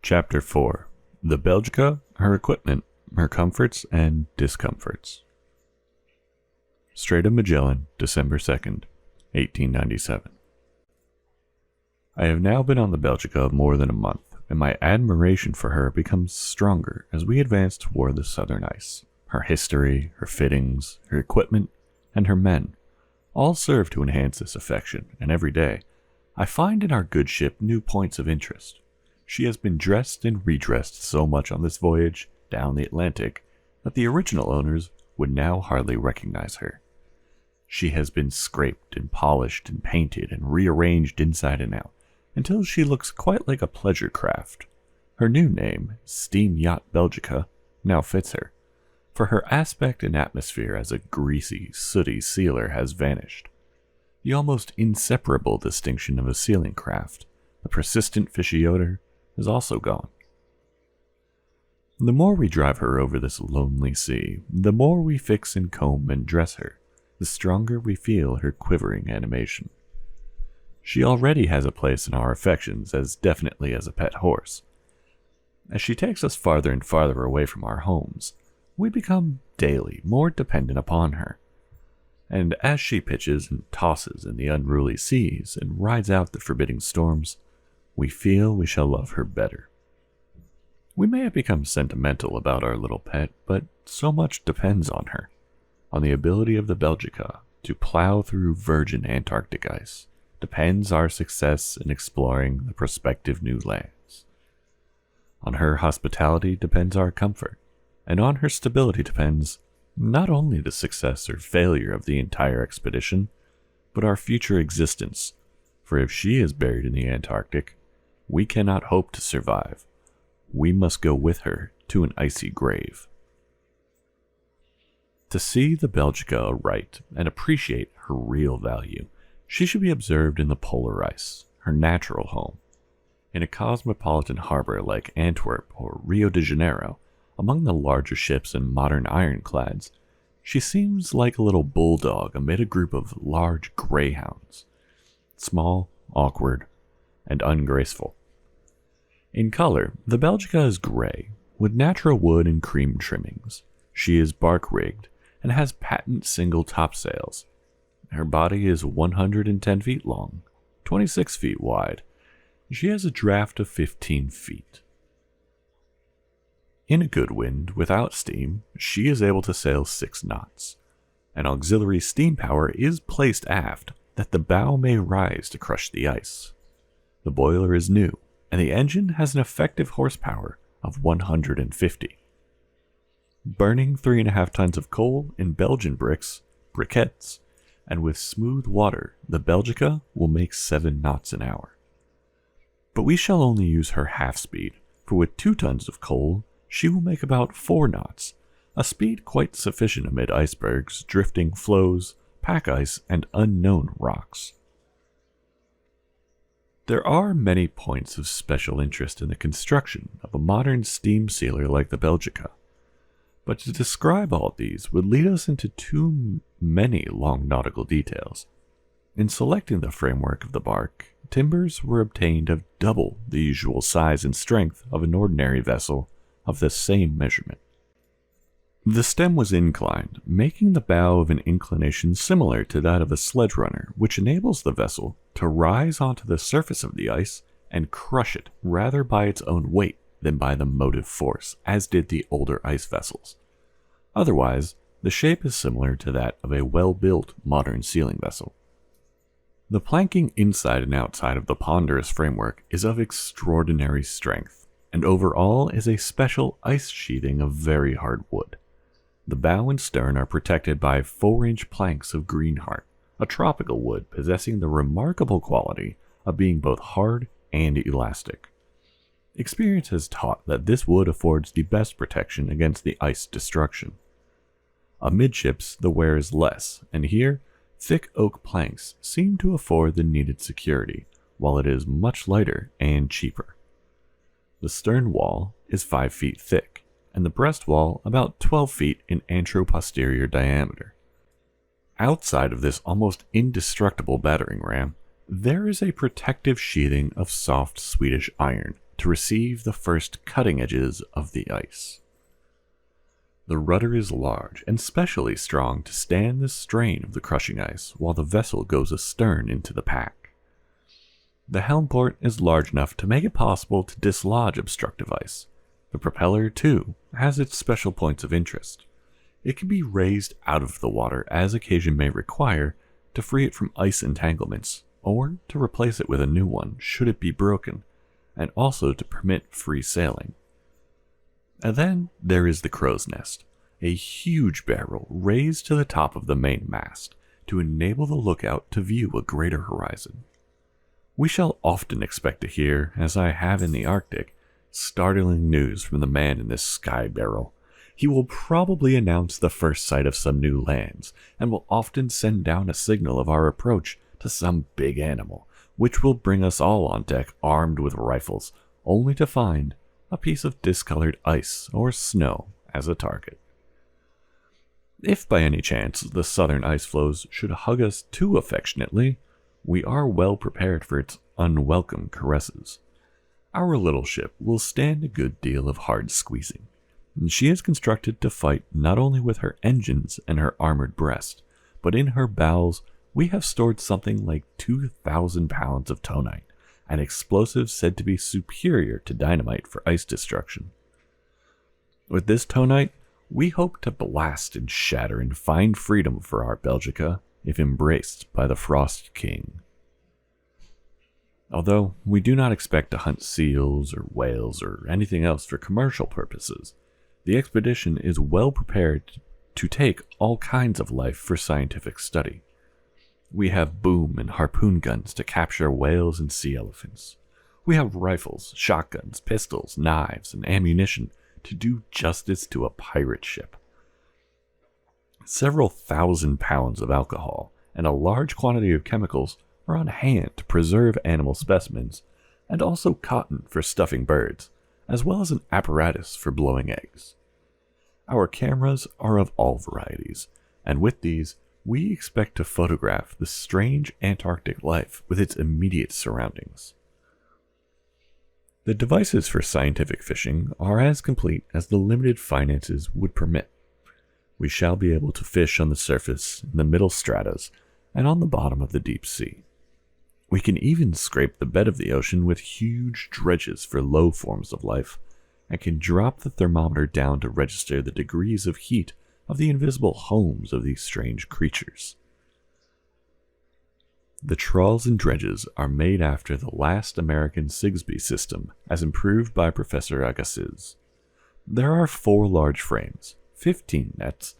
Chapter 4. The Belgica, Her Equipment, Her Comforts and Discomforts. Strait of Magellan, December 2nd, 1897. I have now been on the Belgica more than a month, and my admiration for her becomes stronger as we advance toward the southern ice. Her history, her fittings, her equipment, and her men all serve to enhance this affection, and every day I find in our good ship new points of interest. She has been dressed and redressed so much on this voyage down the Atlantic that the original owners would now hardly recognize her. She has been scraped and polished and painted and rearranged inside and out until she looks quite like a pleasure craft. Her new name, Steam Yacht Belgica, now fits her, for her aspect and atmosphere as a greasy, sooty sealer has vanished. The almost inseparable distinction of a sealing craft, the persistent fishy odor, is also gone. The more we drive her over this lonely sea, the more we fix and comb and dress her, the stronger we feel her quivering animation. She already has a place in our affections as definitely as a pet horse. As she takes us farther and farther away from our homes, we become daily more dependent upon her. And as she pitches and tosses in the unruly seas and rides out the forbidding storms, we feel we shall love her better. We may have become sentimental about our little pet, but so much depends on her, on the ability of the Belgica to plow through virgin Antarctic ice, depends our success in exploring the prospective new lands. On her hospitality depends our comfort, and on her stability depends not only the success or failure of the entire expedition, but our future existence, for if she is buried in the Antarctic, we cannot hope to survive. We must go with her to an icy grave. To see the Belgica aright and appreciate her real value, she should be observed in the polar ice, her natural home. In a cosmopolitan harbor like Antwerp or Rio de Janeiro, among the larger ships and modern ironclads, she seems like a little bulldog amid a group of large greyhounds, small, awkward, and ungraceful. In color, the Belgica is gray, with natural wood and cream trimmings. She is bark-rigged and has patent single topsails. Her body is 110 feet long, 26 feet wide. She has a draft of 15 feet. In a good wind, without steam, she is able to sail 6 knots. An auxiliary steam power is placed aft that the bow may rise to crush the ice. The boiler is new, and the engine has an effective horsepower of 150. Burning 3.5 tons of coal in Belgian briquettes, and with smooth water, the Belgica will make 7 knots an hour. But we shall only use her half speed, for with 2 tons of coal, she will make about 4 knots, a speed quite sufficient amid icebergs, drifting floes, pack ice, and unknown rocks. There are many points of special interest in the construction of a modern steam sealer like the Belgica, but to describe all these would lead us into too many long nautical details. In selecting the framework of the bark, timbers were obtained of double the usual size and strength of an ordinary vessel of the same measurement. The stem was inclined, making the bow of an inclination similar to that of a sledge runner, which enables the vessel to rise onto the surface of the ice and crush it rather by its own weight than by the motive force, as did the older ice vessels. Otherwise, the shape is similar to that of a well-built modern sealing vessel. The planking inside and outside of the ponderous framework is of extraordinary strength, and over all is a special ice sheathing of very hard wood. The bow and stern are protected by 4-inch planks of greenheart, a tropical wood possessing the remarkable quality of being both hard and elastic. Experience has taught that this wood affords the best protection against the ice destruction. Amidships the wear is less, and here thick oak planks seem to afford the needed security, while it is much lighter and cheaper. The stern wall is 5 feet thick, and the breast wall about 12 feet in anteroposterior diameter. Outside of this almost indestructible battering ram, there is a protective sheathing of soft Swedish iron to receive the first cutting edges of the ice. The rudder is large and specially strong to stand the strain of the crushing ice while the vessel goes astern into the pack. The helm port is large enough to make it possible to dislodge obstructive ice. The propeller, too, has its special points of interest. It can be raised out of the water as occasion may require to free it from ice entanglements, or to replace it with a new one should it be broken, and also to permit free sailing. And then there is the crow's nest, a huge barrel raised to the top of the main mast to enable the lookout to view a greater horizon. We shall often expect to hear, as I have in the Arctic, startling news from the man in this sky barrel. He will probably announce the first sight of some new lands, and will often send down a signal of our approach to some big animal, which will bring us all on deck armed with rifles, only to find a piece of discolored ice or snow as a target. If by any chance the southern ice floes should hug us too affectionately, we are well prepared for its unwelcome caresses. Our little ship will stand a good deal of hard squeezing, and she is constructed to fight not only with her engines and her armored breast, but in her bowels we have stored something like 2,000 pounds of tonite, an explosive said to be superior to dynamite for ice destruction. With this tonite, we hope to blast and shatter and find freedom for our Belgica, if embraced by the Frost King. Although we do not expect to hunt seals or whales or anything else for commercial purposes, the expedition is well prepared to take all kinds of life for scientific study. We have boom and harpoon guns to capture whales and sea elephants. We have rifles, shotguns, pistols, knives, and ammunition to do justice to a pirate ship. Several thousand pounds of alcohol and a large quantity of chemicals are on hand to preserve animal specimens, and also cotton for stuffing birds, as well as an apparatus for blowing eggs. Our cameras are of all varieties, and with these, we expect to photograph the strange Antarctic life with its immediate surroundings. The devices for scientific fishing are as complete as the limited finances would permit. We shall be able to fish on the surface, in the middle stratas, and on the bottom of the deep sea. We can even scrape the bed of the ocean with huge dredges for low forms of life, and can drop the thermometer down to register the degrees of heat of the invisible homes of these strange creatures. The trawls and dredges are made after the last American Sigsbee system as improved by Professor Agassiz. There are 4 large frames, 15 nets,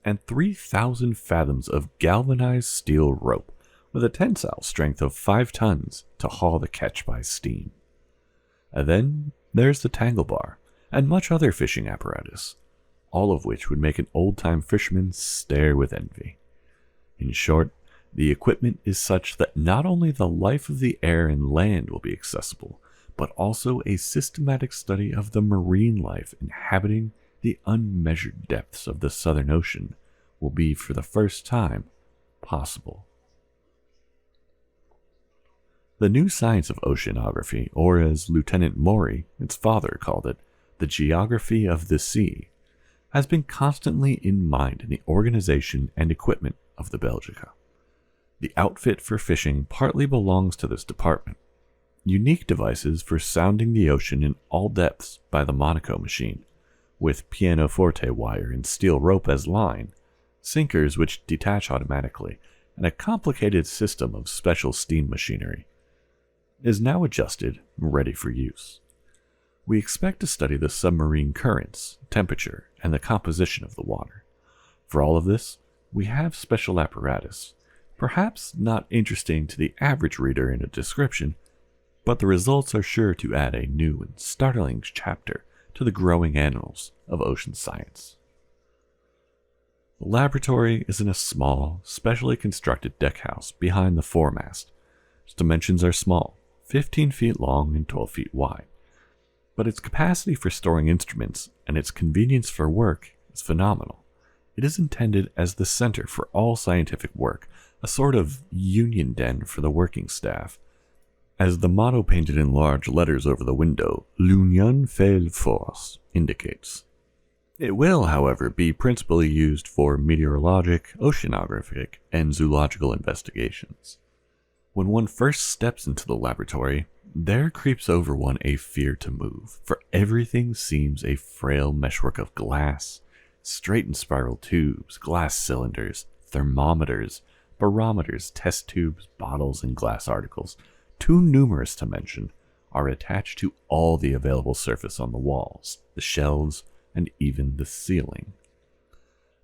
and 3,000 fathoms of galvanized steel rope with a tensile strength of 5 tons to haul the catch by steam. And then there's the tangle bar and much other fishing apparatus, all of which would make an old-time fisherman stare with envy. In short, the equipment is such that not only the life of the air and land will be accessible, but also a systematic study of the marine life inhabiting the unmeasured depths of the Southern Ocean will be for the first time possible. The new science of oceanography, or as Lieutenant Maury, its father, called it, the geography of the sea, has been constantly in mind in the organization and equipment of the Belgica. The outfit for fishing partly belongs to this department. Unique devices for sounding the ocean in all depths by the Monaco machine, with pianoforte wire and steel rope as line, sinkers which detach automatically, and a complicated system of special steam machinery, is now adjusted and ready for use. We expect to study the submarine currents, temperature, and the composition of the water. For all of this, we have special apparatus, perhaps not interesting to the average reader in a description, but the results are sure to add a new and startling chapter to the growing annals of ocean science. The laboratory is in a small, specially constructed deckhouse behind the foremast. Its dimensions are small, 15 feet long and 12 feet wide, but its capacity for storing instruments and its convenience for work is phenomenal. It is intended as the center for all scientific work, a sort of union den for the working staff, as the motto painted in large letters over the window, L'Union fait force, indicates. It will, however, be principally used for meteorologic, oceanographic, and zoological investigations. When one first steps into the laboratory, there creeps over one a fear to move, for everything seems a frail meshwork of glass, straight and spiral tubes, glass cylinders, thermometers, barometers, test tubes, bottles, and glass articles, too numerous to mention, are attached to all the available surface on the walls, the shelves, and even the ceiling.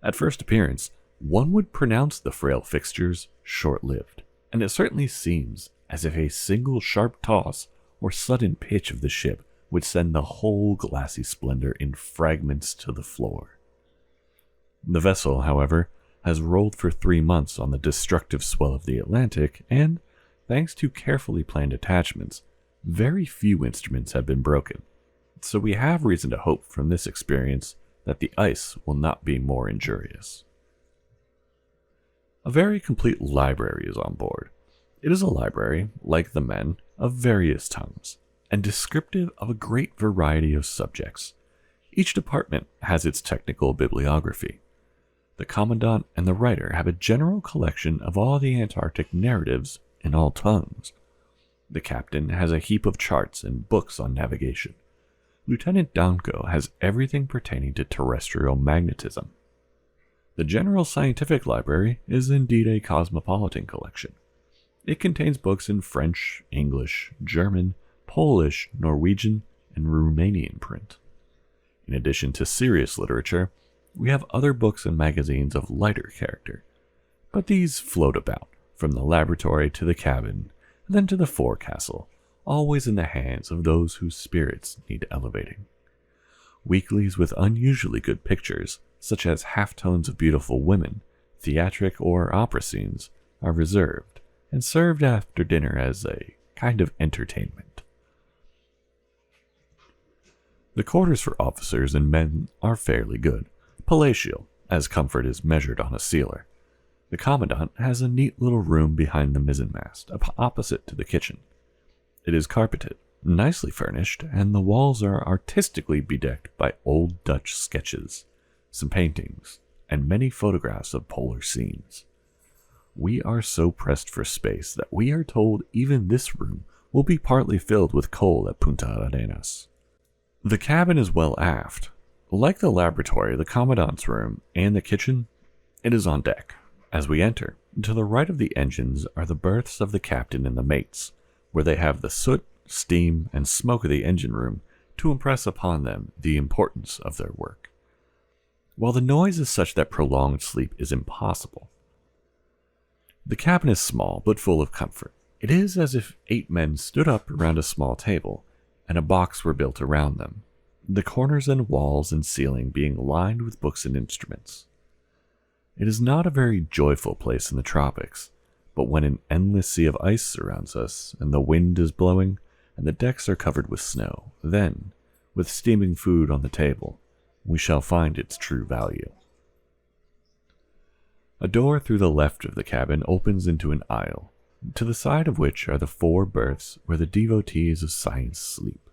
At first appearance, one would pronounce the frail fixtures short-lived, and it certainly seems as if a single sharp toss or sudden pitch of the ship would send the whole glassy splendor in fragments to the floor. The vessel, however, has rolled for 3 months on the destructive swell of the Atlantic, and, thanks to carefully planned attachments, very few instruments have been broken, so we have reason to hope from this experience that the ice will not be more injurious. A very complete library is on board. It is a library, like the men, of various tongues, and descriptive of a great variety of subjects. Each department has its technical bibliography. The Commandant and the writer have a general collection of all the Antarctic narratives in all tongues. The captain has a heap of charts and books on navigation. Lieutenant Danko has everything pertaining to terrestrial magnetism. The General Scientific Library is indeed a cosmopolitan collection. It contains books in French, English, German, Polish, Norwegian, and Romanian print. In addition to serious literature, we have other books and magazines of lighter character, but these float about, from the laboratory to the cabin, and then to the forecastle, always in the hands of those whose spirits need elevating. Weeklies with unusually good pictures, such as half-tones of beautiful women, theatric or opera scenes, are reserved, and served after dinner as a kind of entertainment. The quarters for officers and men are fairly good, palatial, as comfort is measured on a sealer. The Commandant has a neat little room behind the mizzenmast, opposite to the kitchen. It is carpeted, nicely furnished, and the walls are artistically bedecked by old Dutch sketches, some paintings, and many photographs of polar scenes. We are so pressed for space that we are told even this room will be partly filled with coal at Punta Arenas. The cabin is well aft. Like the laboratory, the Commandant's room, and the kitchen, it is on deck. As we enter, to the right of the engines are the berths of the captain and the mates, where they have the soot, steam, and smoke of the engine room to impress upon them the importance of their work. While the noise is such that prolonged sleep is impossible. The cabin is small but full of comfort. It is as if 8 men stood up around a small table, and a box were built around them, the corners and walls and ceiling being lined with books and instruments. It is not a very joyful place in the tropics, but when an endless sea of ice surrounds us, and the wind is blowing, and the decks are covered with snow, then, with steaming food on the table, we shall find its true value. A door through the left of the cabin opens into an aisle, to the side of which are the 4 berths where the devotees of science sleep.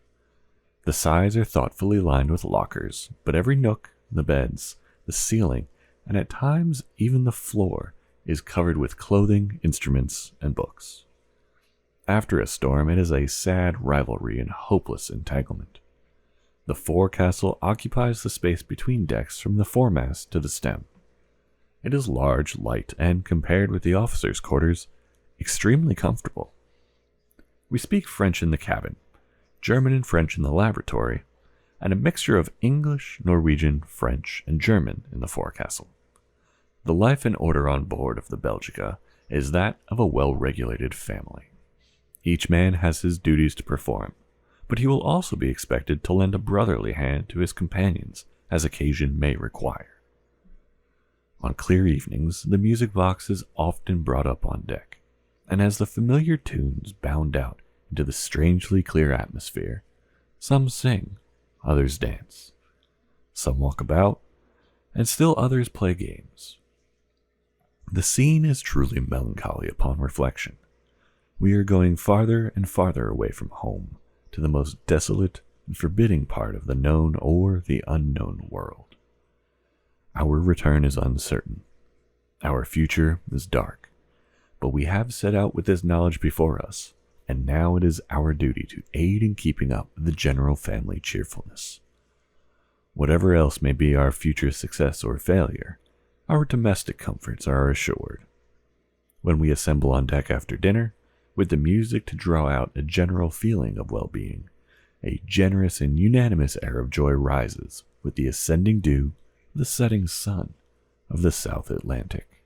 The sides are thoughtfully lined with lockers, but every nook, the beds, the ceiling, and at times even the floor, is covered with clothing, instruments, and books. After a storm, it is a sad rivalry and hopeless entanglement. The forecastle occupies the space between decks from the foremast to the stem. It is large, light, and, compared with the officers' quarters, extremely comfortable. We speak French in the cabin, German and French in the laboratory, and a mixture of English, Norwegian, French, and German in the forecastle. The life and order on board of the Belgica is that of a well-regulated family. Each man has his duties to perform, but he will also be expected to lend a brotherly hand to his companions as occasion may require. On clear evenings, the music box is often brought up on deck, and as the familiar tunes bound out into the strangely clear atmosphere, some sing, others dance, some walk about, and still others play games. The scene is truly melancholy upon reflection. We are going farther and farther away from home, to the most desolate and forbidding part of the known or the unknown world. Our return is uncertain. Our future is dark. But we have set out with this knowledge before us, and now it is our duty to aid in keeping up the general family cheerfulness. Whatever else may be our future success or failure, our domestic comforts are assured. When we assemble on deck after dinner, with the music to draw out a general feeling of well-being, a generous and unanimous air of joy rises with the ascending dew of the setting sun of the South Atlantic.